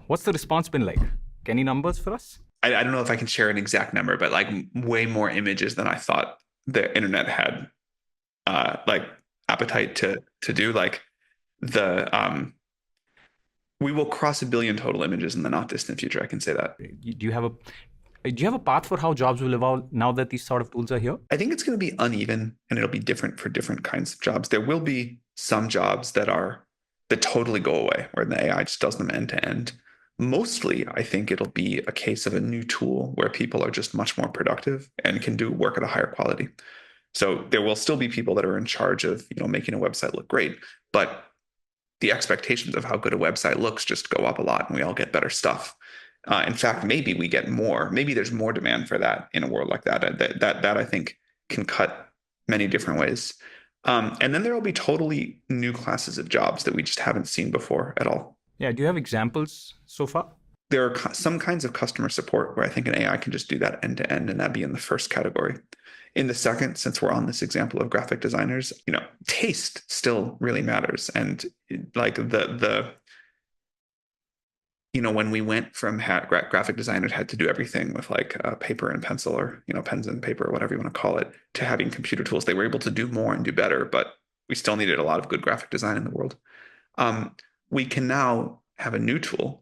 What's the response been like? Any numbers for us? I don't know if I can share an exact number, but like way more images than I thought the internet had like appetite to do. Like the we will cross 1 billion total images in the not distant future. I can say that. Do you have a path for how jobs will evolve now that these sort of tools are here? I think it's going to be uneven and it'll be different for different kinds of jobs. There will be some jobs that totally go away, where the AI just does them end to end. Mostly, I think it'll be a case of a new tool where people are just much more productive and can do work at a higher quality. So there will still be people that are in charge of, making a website look great, but the expectations of how good a website looks just go up a lot, and we all get better stuff. In fact, maybe we get more. Maybe there's more demand for that in a world like that. That I think can cut many different ways. And then there will be totally new classes of jobs that we just haven't seen before at all. Yeah. Do you have examples so far? There are some kinds of customer support where I think an AI can just do that end to end, and that'd be in the first category. In the second, since we're on this example of graphic designers, taste still really matters. And like when we went from graphic designers had to do everything with like paper and pencil, or, pens and paper, or whatever you want to call it, to having computer tools, they were able to do more and do better, but we still needed a lot of good graphic design in the world. We can now have a new tool,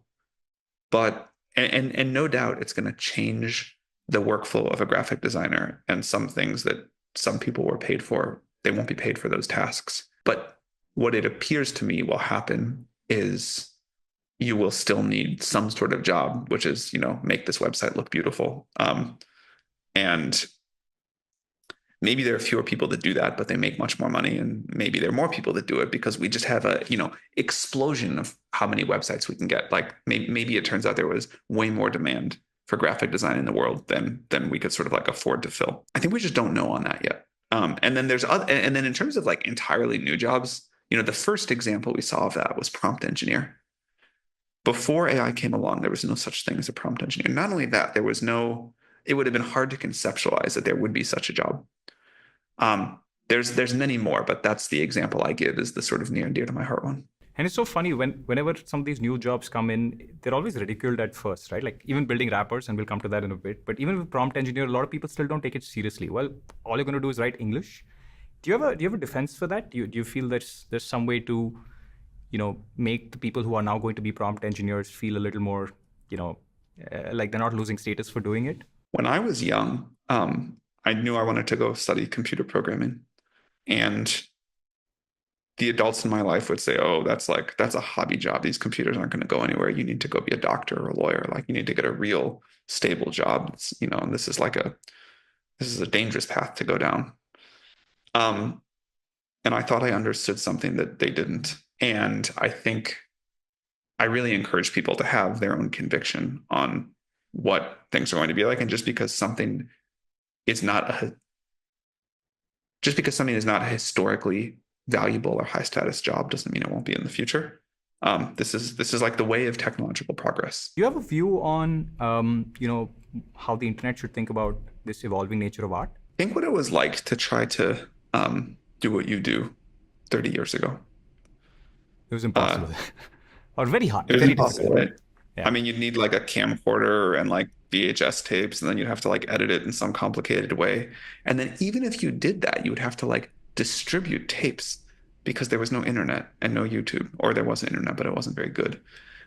but and no doubt it's going to change the workflow of a graphic designer, and some things that some people were paid for, they won't be paid for those tasks. But what it appears to me will happen is you will still need some sort of job, which is, make this website look beautiful. And maybe there are fewer people that do that, but they make much more money. And maybe there are more people that do it because we just have a, explosion of how many websites we can get. Like maybe it turns out there was way more demand for graphic design in the world than we could sort of like afford to fill. I think we just don't know on that yet. And then and then in terms of like entirely new jobs, the first example we saw of that was prompt engineer. Before AI came along, there was no such thing as a prompt engineer. Not only that, it would have been hard to conceptualize that there would be such a job. There's many more, but that's the example I give as the sort of near and dear to my heart one. And it's so funny whenever some of these new jobs come in, they're always ridiculed at first, right? Like even building wrappers, and we'll come to that in a bit. But even with prompt engineer, a lot of people still don't take it seriously. Well, all you're going to do is write English. Do you have a defense for that? Do you feel there's some way to make the people who are now going to be prompt engineers feel a little more, like they're not losing status for doing it? When I was young, I knew I wanted to go study computer programming, and the adults in my life would say, "Oh, that's a hobby job. These computers aren't going to go anywhere. You need to go be a doctor or a lawyer. Like you need to get a real stable job. And this is a dangerous path to go down." And I thought I understood something that they didn't. And I think I really encourage people to have their own conviction on what things are going to be like. And just because something is not a historically valuable or high status job doesn't mean it won't be in the future. This is like the way of technological progress. Do you have a view on how the internet should think about this evolving nature of art? Think what it was like to try to do what you do 30 years ago. It was impossible. Or very hard. It was very impossible, difficult. right? Yeah. I mean, you'd need like a camcorder and like VHS tapes, and then you'd have to like edit it in some complicated way. And then even if you did that, you would have to like distribute tapes because there was no internet and no YouTube, or there was internet, but it wasn't very good.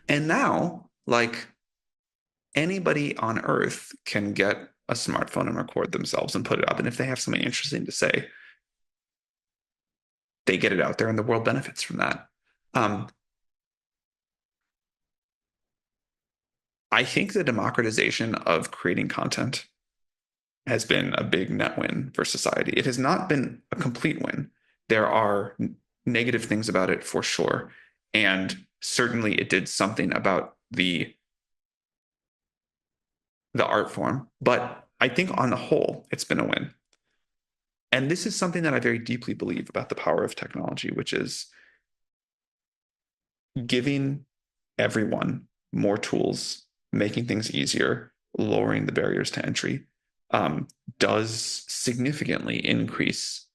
And now, like anybody on earth can get a smartphone and record themselves and put it up. And if they have something interesting to say, they get it out there, and the world benefits from that. I think the democratization of creating content has been a big net win for society. It has not been a complete win. There are negative things about it for sure. And certainly it did something about the art form. But I think on the whole, it's been a win. And this is something that I very deeply believe about the power of technology, which is giving everyone more tools, making things easier, lowering the barriers to entry, does significantly increase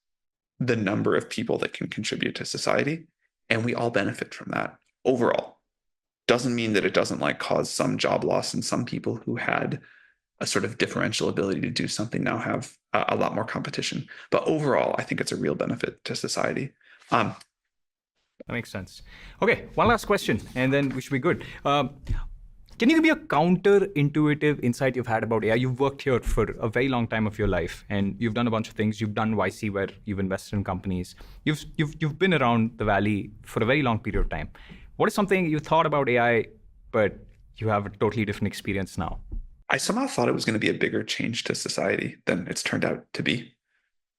the number of people that can contribute to society. And we all benefit from that overall. doesn't mean that it doesn't like cause some job loss, and some people who had a sort of differential ability to do something now have a lot more competition. But overall, I think it's a real benefit to society. That makes sense. Okay, one last question, and then we should be good. Can you give me a counterintuitive insight you've had about AI? You've worked here for a very long time of your life, and you've done a bunch of things. You've done YC, where you've invested in companies. You've been around the valley for a very long period of time. What is something you thought about AI, but you have a totally different experience now? I somehow thought it was going to be a bigger change to society than it's turned out to be.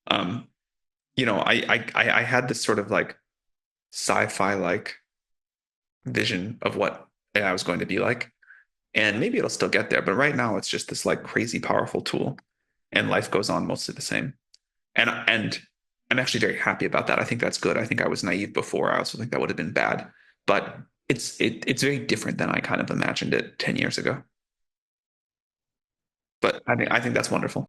I had this sort of like sci-fi like vision of what AI was going to be like. And maybe it'll still get there, but right now it's just this like crazy powerful tool, and life goes on mostly the same. And I'm actually very happy about that. I think that's good. I think I was naive before. I also think that would have been bad, but it's very different than I kind of imagined it 10 years ago. But I think that's wonderful.